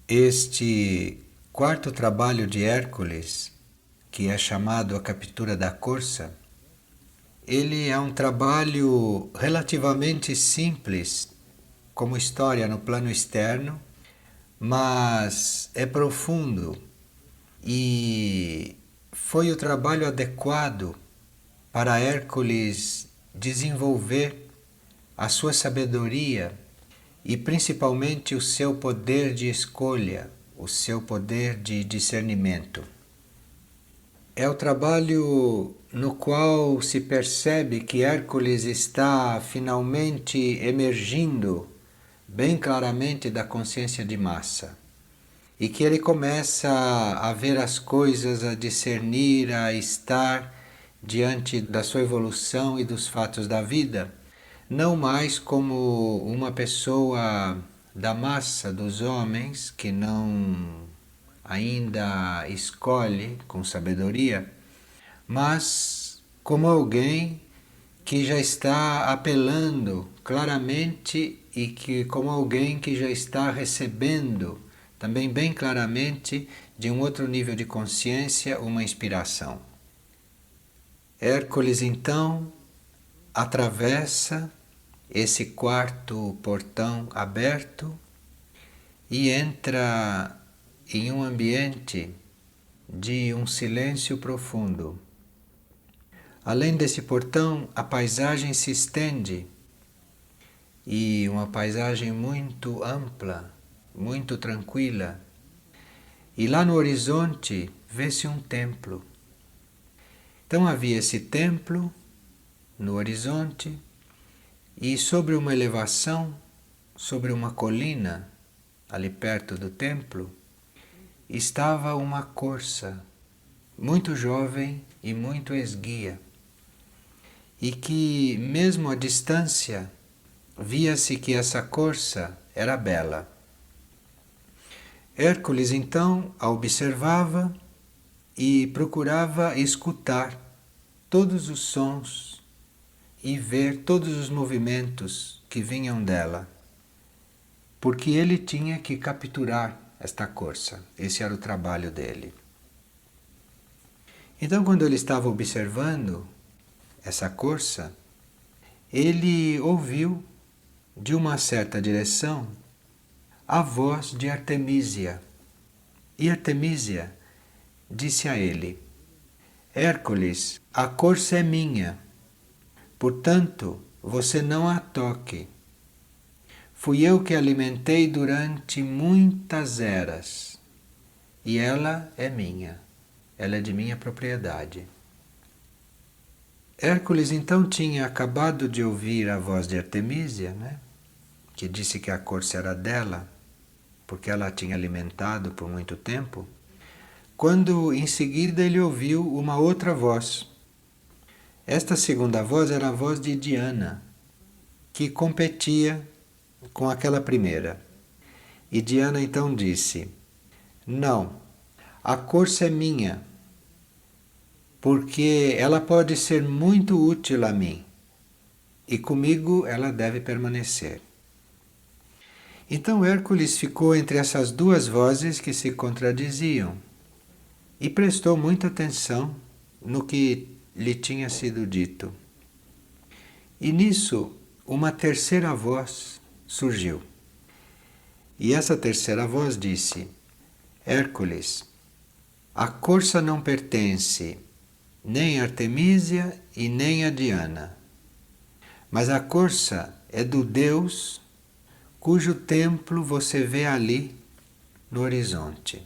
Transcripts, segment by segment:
Este quarto trabalho de Hércules, que é chamado A Captura da Corça, ele é um trabalho relativamente simples como história no plano externo, mas é profundo e foi o trabalho adequado para Hércules desenvolver a sua sabedoria e principalmente o seu poder de escolha, o seu poder de discernimento. É o trabalho no qual se percebe que Hércules está finalmente emergindo bem claramente da consciência de massa e que ele começa a ver as coisas, a discernir, a estar diante da sua evolução e dos fatos da vida, não mais como uma pessoa da massa dos homens que não ainda escolhe com sabedoria, mas como alguém que já está apelando claramente e que como alguém que já está recebendo também bem claramente de um outro nível de consciência uma inspiração. Hércules então atravessa esse quarto portão aberto e entra em um ambiente de um silêncio profundo. Além desse portão, a paisagem se estende e uma paisagem muito ampla, muito tranquila. E lá no horizonte vê-se um templo. Então havia esse templo no horizonte e sobre uma elevação, sobre uma colina, ali perto do templo, estava uma corça, muito jovem e muito esguia, e que, mesmo à distância, via-se que essa corça era bela. Hércules, então, a observava e procurava escutar todos os sons e ver todos os movimentos que vinham dela, porque ele tinha que capturar esta corça. Esse era o trabalho dele. Então, quando ele estava observando essa corça, ele ouviu, de uma certa direção, a voz de Artemísia. E Artemísia disse a ele: Hércules, a corça é minha, portanto, você não a toque. Fui eu que a alimentei durante muitas eras, e ela é minha, ela é de minha propriedade. Hércules então tinha acabado de ouvir a voz de Artemísia, que disse que a corça era dela, porque ela a tinha alimentado por muito tempo, quando em seguida ele ouviu uma outra voz. Esta segunda voz era a voz de Diana, que competia com aquela primeira. E Diana então disse: Não, a corça é minha, porque ela pode ser muito útil a mim, e comigo ela deve permanecer. Então Hércules ficou entre essas duas vozes que se contradiziam e prestou muita atenção no que lhe tinha sido dito. E nisso, uma terceira voz surgiu. E essa terceira voz disse: Hércules, a corça não pertence nem a Artemísia e nem a Diana, mas a corça é do Deus cujo templo você vê ali no horizonte.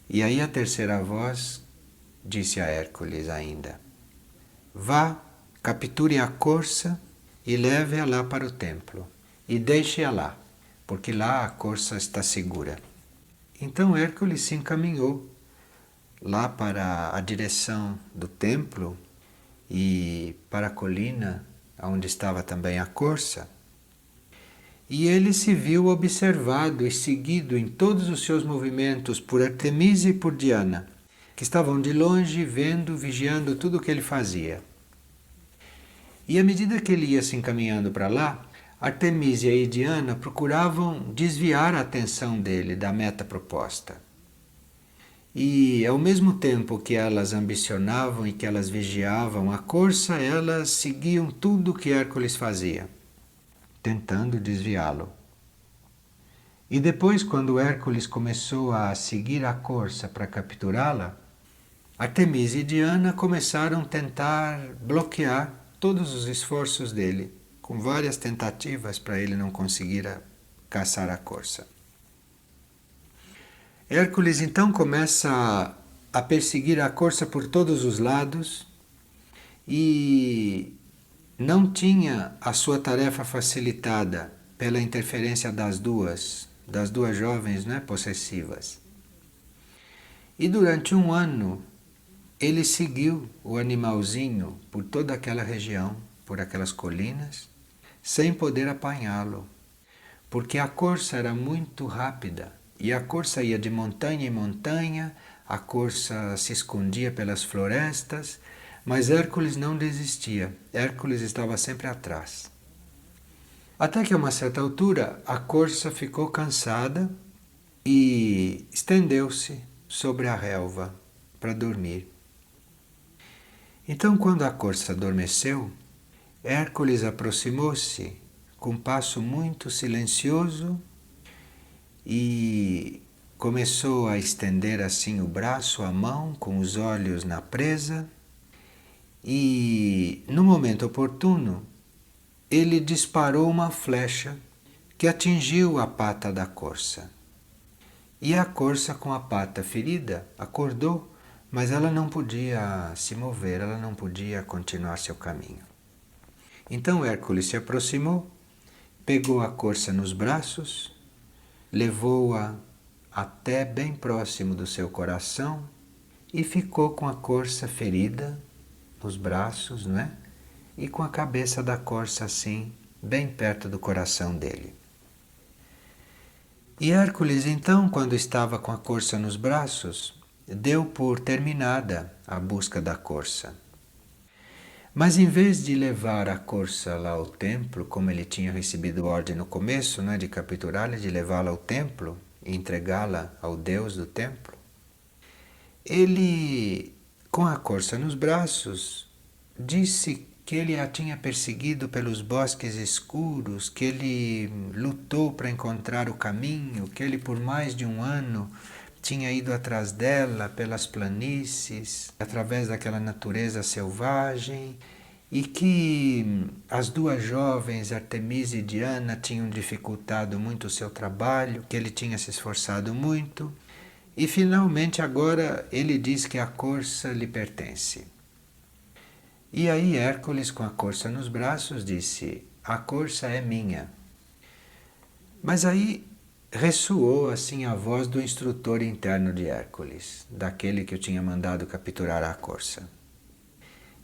E aí a terceira voz disse a Hércules ainda: Vá, capture a corça e leve-a lá para o templo, e deixe-a lá, porque lá a corça está segura. Então Hércules se encaminhou lá para a direção do templo e para a colina onde estava também a corça. E ele se viu observado e seguido em todos os seus movimentos por Artemísia e por Diana, que estavam de longe vendo, vigiando tudo o que ele fazia. E à medida que ele ia se encaminhando para lá, Artemísia e Diana procuravam desviar a atenção dele da meta proposta. E ao mesmo tempo que elas ambicionavam e que elas vigiavam a corça, elas seguiam tudo o que Hércules fazia, tentando desviá-lo. E depois, quando Hércules começou a seguir a corça para capturá-la, Artemísia e Diana começaram a tentar bloquear todos os esforços dele, com várias tentativas para ele não conseguir caçar a corça. Hércules então começa a perseguir a corça por todos os lados e não tinha a sua tarefa facilitada pela interferência das duas jovens, né, possessivas. E durante um ano ele seguiu o animalzinho por toda aquela região, por aquelas colinas, sem poder apanhá-lo, porque a corça era muito rápida e a corça ia de montanha em montanha, a corça se escondia pelas florestas, mas Hércules não desistia, Hércules estava sempre atrás. Até que a uma certa altura a corça ficou cansada e estendeu-se sobre a relva para dormir. Então, quando a corça adormeceu, Hércules aproximou-se com um passo muito silencioso e começou a estender assim o braço, a mão, com os olhos na presa, e no momento oportuno ele disparou uma flecha que atingiu a pata da corça. E a corça, com a pata ferida, acordou, mas ela não podia se mover, ela não podia continuar seu caminho. Então Hércules se aproximou, pegou a corça nos braços, levou-a até bem próximo do seu coração e ficou com a corça ferida nos braços, não é? E com a cabeça da corça assim, bem perto do coração dele. E Hércules, então, quando estava com a corça nos braços, deu por terminada a busca da corça. Mas em vez de levar a corça lá ao templo, como ele tinha recebido ordem no começo, né, de capturá-la, de levá-la ao templo e entregá-la ao Deus do templo, ele, com a corça nos braços, disse que ele a tinha perseguido pelos bosques escuros, que ele lutou para encontrar o caminho, que ele por mais de um ano tinha ido atrás dela pelas planícies, através daquela natureza selvagem, e que as duas jovens, Artemísia e Diana, tinham dificultado muito o seu trabalho, que ele tinha se esforçado muito, e finalmente agora ele diz que a corça lhe pertence. E aí Hércules, com a corça nos braços, disse: a corça é minha. Mas aí ressoou assim a voz do instrutor interno de Hércules, daquele que eu tinha mandado capturar a corça.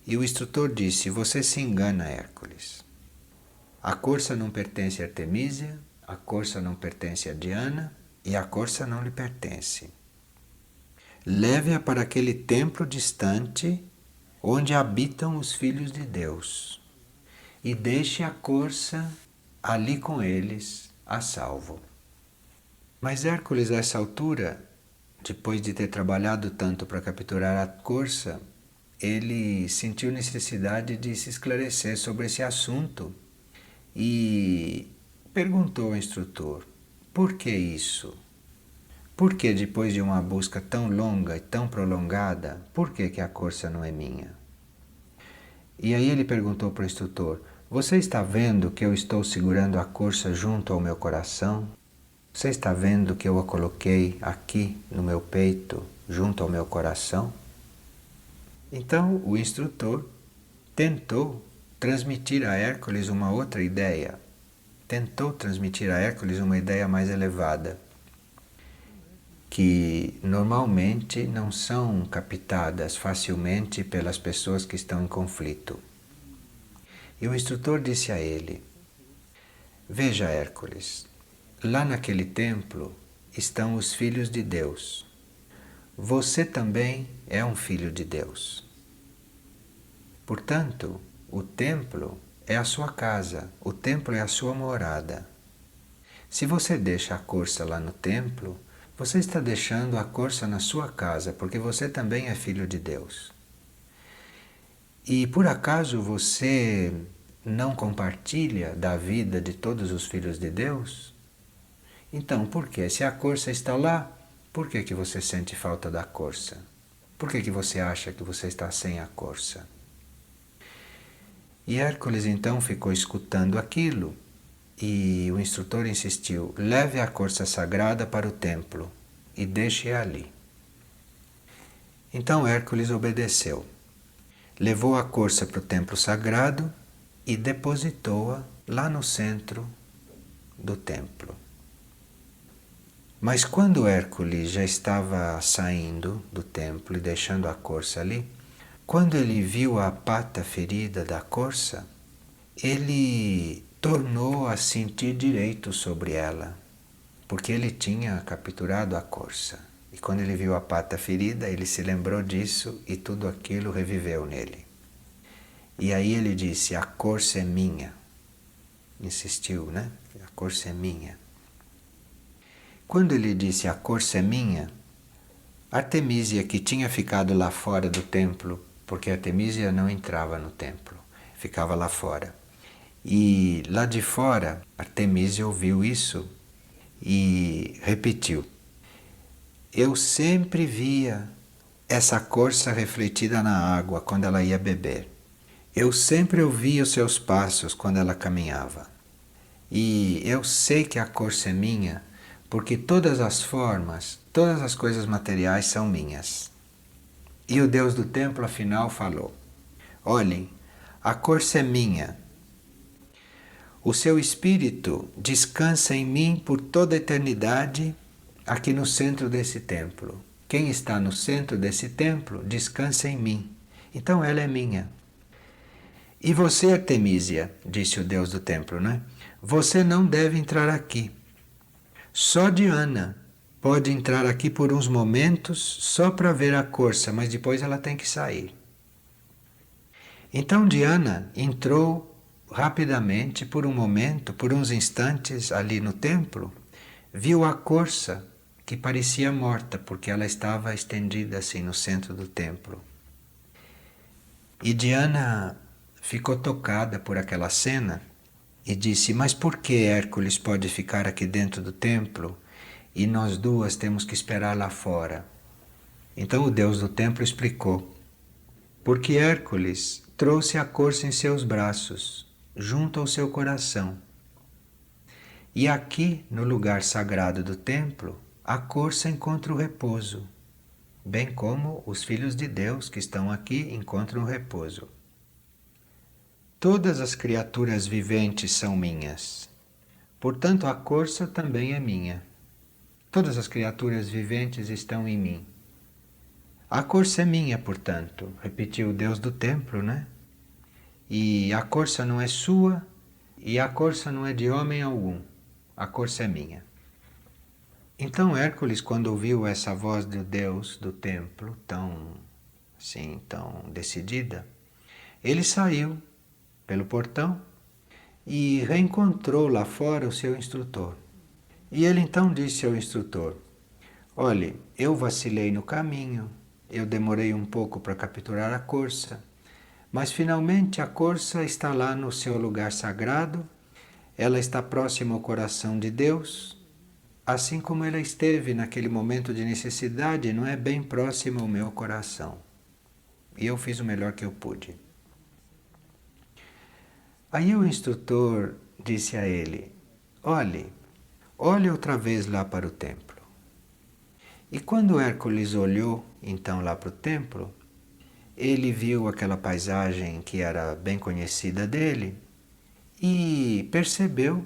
E o instrutor disse: você se engana, Hércules. A corça não pertence a Artemísia, a corça não pertence a Diana e a corça não lhe pertence. Leve-a para aquele templo distante onde habitam os filhos de Deus, e deixe a corça ali com eles, a salvo. Mas Hércules, a essa altura, depois de ter trabalhado tanto para capturar a corça, ele sentiu necessidade de se esclarecer sobre esse assunto e perguntou ao instrutor: por que isso? Por que depois de uma busca tão longa e tão prolongada, por que a corça não é minha? E aí ele perguntou para o instrutor: você está vendo que eu estou segurando a corça junto ao meu coração? Você está vendo que eu a coloquei aqui no meu peito, junto ao meu coração? Então o instrutor tentou transmitir a Hércules uma outra ideia. Tentou transmitir a Hércules uma ideia mais elevada, que normalmente não são captadas facilmente pelas pessoas que estão em conflito. E o instrutor disse a ele: veja, Hércules, lá naquele templo estão os filhos de Deus. Você também é um filho de Deus. Portanto, o templo é a sua casa, o templo é a sua morada. Se você deixa a corça lá no templo, você está deixando a corça na sua casa, porque você também é filho de Deus. E por acaso você não compartilha da vida de todos os filhos de Deus? Então, por quê? Se a corça está lá, por que que você sente falta da corça? Por que que você acha que você está sem a corça? E Hércules então ficou escutando aquilo e o instrutor insistiu: leve a corça sagrada para o templo e deixe-a ali. Então Hércules obedeceu. Levou a corça para o templo sagrado e depositou-a lá no centro do templo. Mas quando Hércules já estava saindo do templo e deixando a corça ali, quando ele viu a pata ferida da corça, ele tornou a sentir direito sobre ela, porque ele tinha capturado a corça. E quando ele viu a pata ferida, ele se lembrou disso e tudo aquilo reviveu nele. E aí ele disse: a corça é minha. Insistiu, né? A corça é minha. Quando ele disse a corça é minha, Artemísia, que tinha ficado lá fora do templo, porque Artemísia não entrava no templo, ficava lá fora. E lá de fora, Artemísia ouviu isso e repetiu: eu sempre via essa corça refletida na água quando ela ia beber. Eu sempre ouvia os seus passos quando ela caminhava. E eu sei que a corça é minha, porque todas as formas, todas as coisas materiais são minhas. E o Deus do templo afinal falou: olhem, a corça é minha. O seu espírito descansa em mim por toda a eternidade, aqui no centro desse templo. Quem está no centro desse templo descansa em mim. Então ela é minha. E você, Artemísia, disse o Deus do templo, né? Você não deve entrar aqui. Só Diana pode entrar aqui por uns momentos só para ver a corça, mas depois ela tem que sair. Então Diana entrou rapidamente, por um momento, por uns instantes ali no templo, viu a corça que parecia morta, porque ela estava estendida assim no centro do templo. E Diana ficou tocada por aquela cena e disse: mas por que Hércules pode ficar aqui dentro do templo e nós duas temos que esperar lá fora? Então o Deus do templo explicou: porque Hércules trouxe a corça em seus braços, junto ao seu coração. E aqui, no lugar sagrado do templo, a corça encontra o repouso, bem como os filhos de Deus que estão aqui encontram o repouso. Todas as criaturas viventes são minhas, portanto a corça também é minha. Todas as criaturas viventes estão em mim. A corça é minha, portanto, repetiu o Deus do templo, né? E a corça não é sua, e a corça não é de homem algum. A corça é minha. Então Hércules, quando ouviu essa voz do Deus do templo, tão decidida, ele saiu pelo portão e reencontrou lá fora o seu instrutor. E ele então disse ao instrutor: olhe, eu vacilei no caminho, eu demorei um pouco para capturar a corça, mas finalmente a corça está lá no seu lugar sagrado, ela está próxima ao coração de Deus, assim como ela esteve naquele momento de necessidade, não é bem próxima ao meu coração. E eu fiz o melhor que eu pude. Aí o instrutor disse a ele: olhe outra vez lá para o templo. E quando Hércules olhou então lá para o templo, ele viu aquela paisagem que era bem conhecida dele e percebeu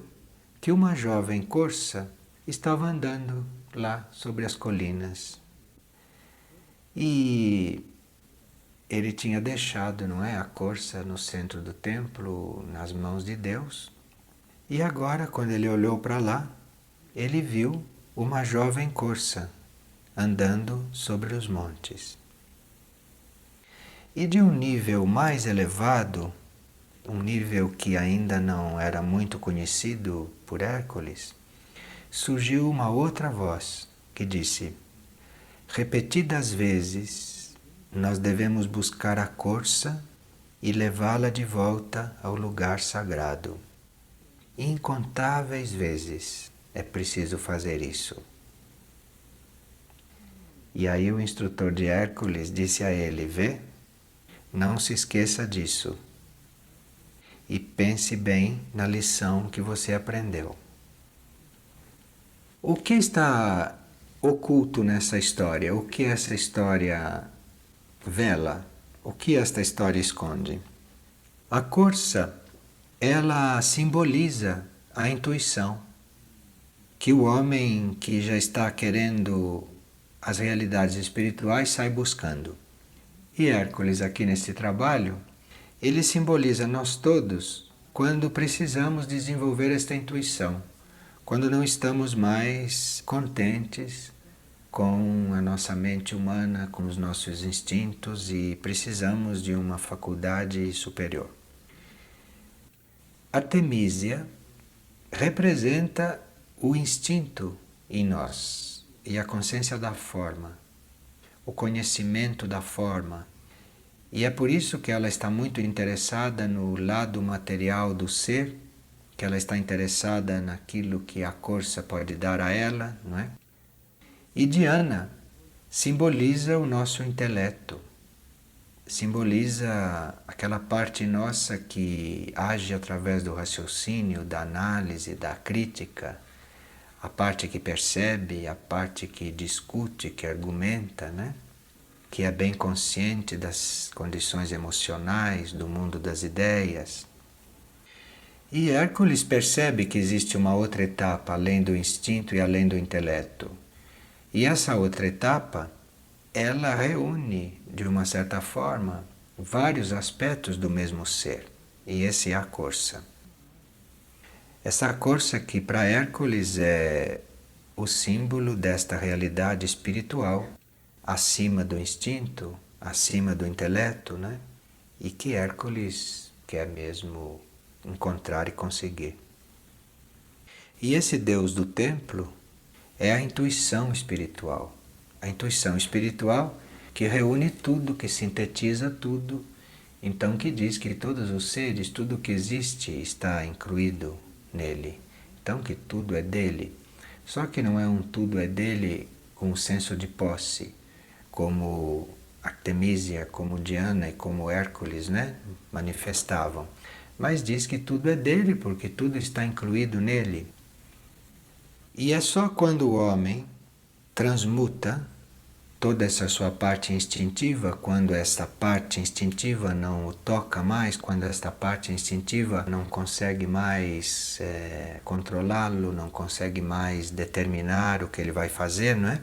que uma jovem corça estava andando lá sobre as colinas. E ele tinha deixado, não é, a corça no centro do templo, nas mãos de Deus. E agora, quando ele olhou para lá, ele viu uma jovem corça andando sobre os montes. E de um nível mais elevado, um nível que ainda não era muito conhecido por Hércules, surgiu uma outra voz que disse: repetidas vezes nós devemos buscar a corça e levá-la de volta ao lugar sagrado. Incontáveis vezes é preciso fazer isso. E aí o instrutor de Hércules disse a ele: vê, não se esqueça disso e pense bem na lição que você aprendeu. O que está oculto nessa história? O que essa história vela? O que esta história esconde? A corça, ela simboliza a intuição que o homem que já está querendo as realidades espirituais sai buscando. E Hércules, aqui nesse trabalho, ele simboliza nós todos quando precisamos desenvolver esta intuição, quando não estamos mais contentes com a nossa mente humana, com os nossos instintos e precisamos de uma faculdade superior. Artemísia representa o instinto em nós e a consciência da forma, o conhecimento da forma. E é por isso que ela está muito interessada no lado material do ser, que ela está interessada naquilo que a corça pode dar a ela, não é? E Diana simboliza o nosso intelecto, simboliza aquela parte nossa que age através do raciocínio, da análise, da crítica, a parte que percebe, a parte que discute, que argumenta, né? Que é bem consciente das condições emocionais, do mundo das ideias. E Hércules percebe que existe uma outra etapa além do instinto e além do intelecto. E essa outra etapa, ela reúne, de uma certa forma, vários aspectos do mesmo ser. E esse é a corça. Essa corça que para Hércules é o símbolo desta realidade espiritual, acima do instinto, acima do intelecto, né? E que Hércules quer mesmo encontrar e conseguir. E esse Deus do templo é a intuição espiritual. A intuição espiritual que reúne tudo, que sintetiza tudo, então que diz que todos os seres, tudo que existe está incluído nele. Então que tudo é dele. Só que não é um tudo é dele com um senso de posse, como Artemísia, como Diana e como Hércules, né, manifestavam. Mas diz que tudo é dele porque tudo está incluído nele. E é só quando o homem transmuta toda essa sua parte instintiva, quando essa parte instintiva não o toca mais, quando esta parte instintiva não consegue mais controlá-lo, não consegue mais determinar o que ele vai fazer, não é?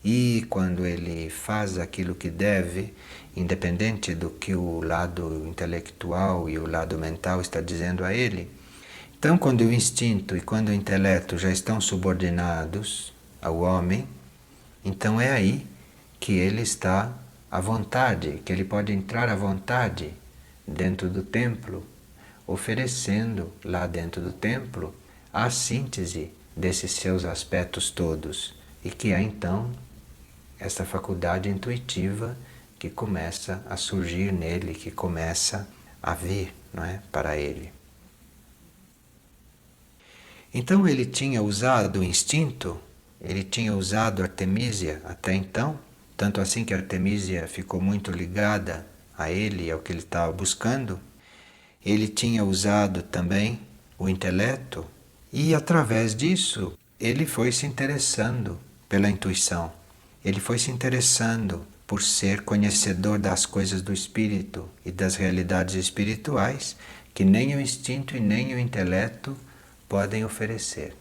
E quando ele faz aquilo que deve, independente do que o lado intelectual e o lado mental está dizendo a ele, então quando o instinto e quando o intelecto já estão subordinados ao homem, então é aí que ele está à vontade, que ele pode entrar à vontade dentro do templo, oferecendo lá dentro do templo a síntese desses seus aspectos todos, e que é então essa faculdade intuitiva que começa a surgir nele, que começa a vir, não é, para ele. Então ele tinha usado o instinto, ele tinha usado Artemísia até então, tanto assim que Artemísia ficou muito ligada a ele e ao que ele estava buscando. Ele tinha usado também o intelecto e através disso ele foi se interessando pela intuição. Ele foi se interessando por ser conhecedor das coisas do espírito e das realidades espirituais que nem o instinto e nem o intelecto podem oferecer.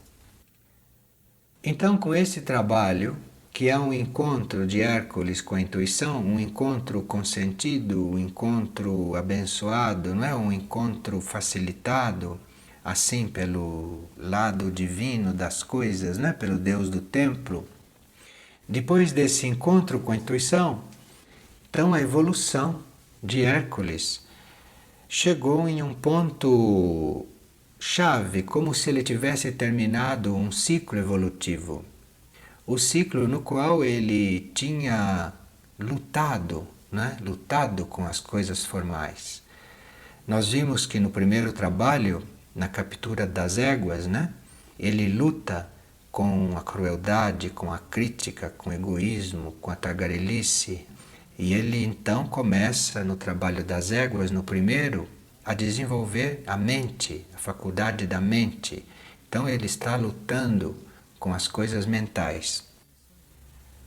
Então, com esse trabalho, que é um encontro de Hércules com a intuição, um encontro consentido, um encontro abençoado, não é um encontro facilitado, assim pelo lado divino das coisas, não é pelo Deus do templo. Depois desse encontro com a intuição, então a evolução de Hércules chegou em um ponto chave, como se ele tivesse terminado um ciclo evolutivo. O ciclo no qual ele tinha lutado, né? Lutado com as coisas formais. Nós vimos que no primeiro trabalho, na captura das éguas, né? Ele luta com a crueldade, com a crítica, com o egoísmo, com a tagarelice. E ele então começa no trabalho das éguas, no primeiro, a desenvolver a mente, a faculdade da mente. Então ele está lutando com as coisas mentais.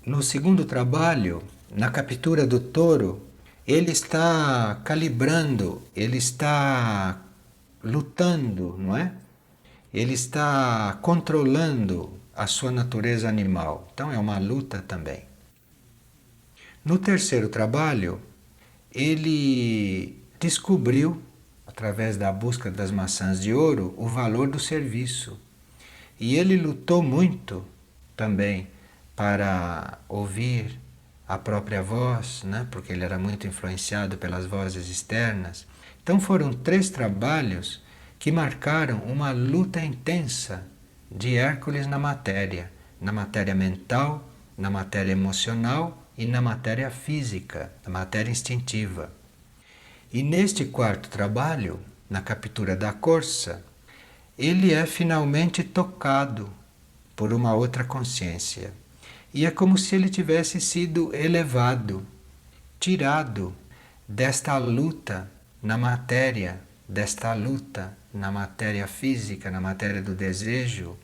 No segundo trabalho, na captura do touro, ele está calibrando, ele está lutando, não é? Ele está controlando a sua natureza animal. Então é uma luta também. No terceiro trabalho, ele descobriu, através da busca das maçãs de ouro, o valor do serviço. E ele lutou muito também para ouvir a própria voz, né? Porque ele era muito influenciado pelas vozes externas. Então foram 3 trabalhos que marcaram uma luta intensa de Hércules na matéria mental, na matéria emocional e na matéria física, na matéria instintiva. E neste quarto trabalho, na captura da corça, ele é finalmente tocado por uma outra consciência. E é como se ele tivesse sido elevado, tirado desta luta na matéria, desta luta na matéria física, na matéria do desejo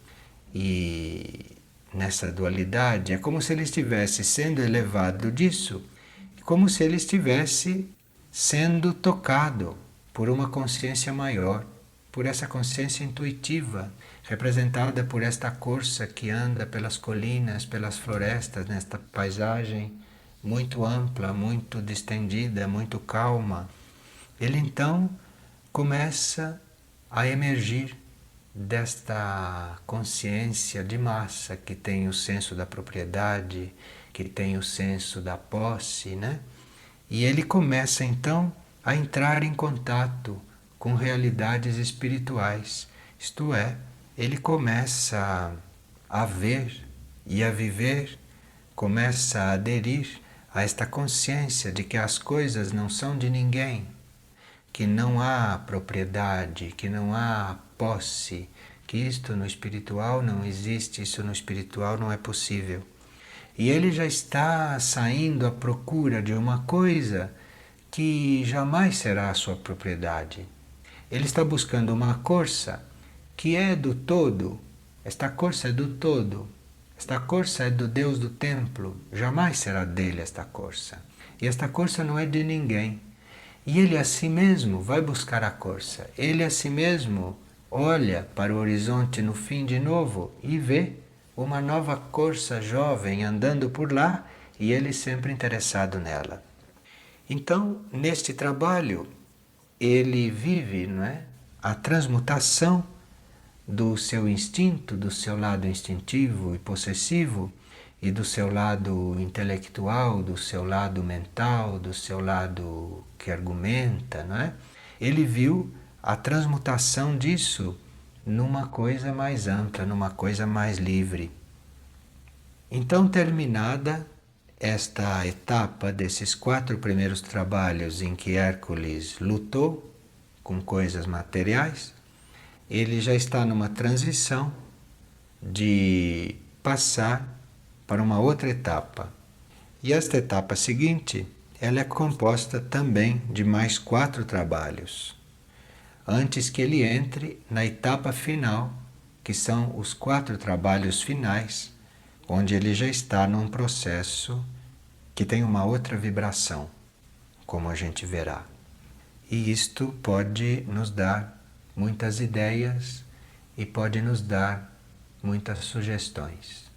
e nessa dualidade. É como se ele estivesse sendo elevado disso, como se ele estivesse sendo tocado por uma consciência maior, por essa consciência intuitiva, representada por esta corça que anda pelas colinas, pelas florestas, nesta paisagem muito ampla, muito distendida, muito calma. Ele então começa a emergir desta consciência de massa que tem o senso da propriedade, que tem o senso da posse, né? E ele começa então a entrar em contato com realidades espirituais, isto é, ele começa a ver e a viver, começa a aderir a esta consciência de que as coisas não são de ninguém, que não há propriedade, que não há posse, que isto no espiritual não existe, isso no espiritual não é possível. E ele já está saindo à procura de uma coisa que jamais será a sua propriedade. Ele está buscando uma corça que é do todo. Esta corça é do todo. Esta corça é do Deus do templo. Jamais será dele esta corça. E esta corça não é de ninguém. E ele a si mesmo vai buscar a corça. Ele a si mesmo olha para o horizonte no fim de novo e vê uma nova corça jovem andando por lá e ele sempre interessado nela. Então, neste trabalho, ele vive, não é, a transmutação do seu instinto, do seu lado instintivo e possessivo, e do seu lado intelectual, do seu lado mental, do seu lado que argumenta, não é? Ele viu a transmutação disso numa coisa mais ampla, numa coisa mais livre. Então, terminada esta etapa desses 4 primeiros trabalhos em que Hércules lutou com coisas materiais, ele já está numa transição de passar para uma outra etapa. E esta etapa seguinte, ela é composta também de mais 4 trabalhos, antes que ele entre na etapa final, que são os 4 trabalhos finais, onde ele já está num processo que tem uma outra vibração, como a gente verá. E isto pode nos dar muitas ideias e pode nos dar muitas sugestões.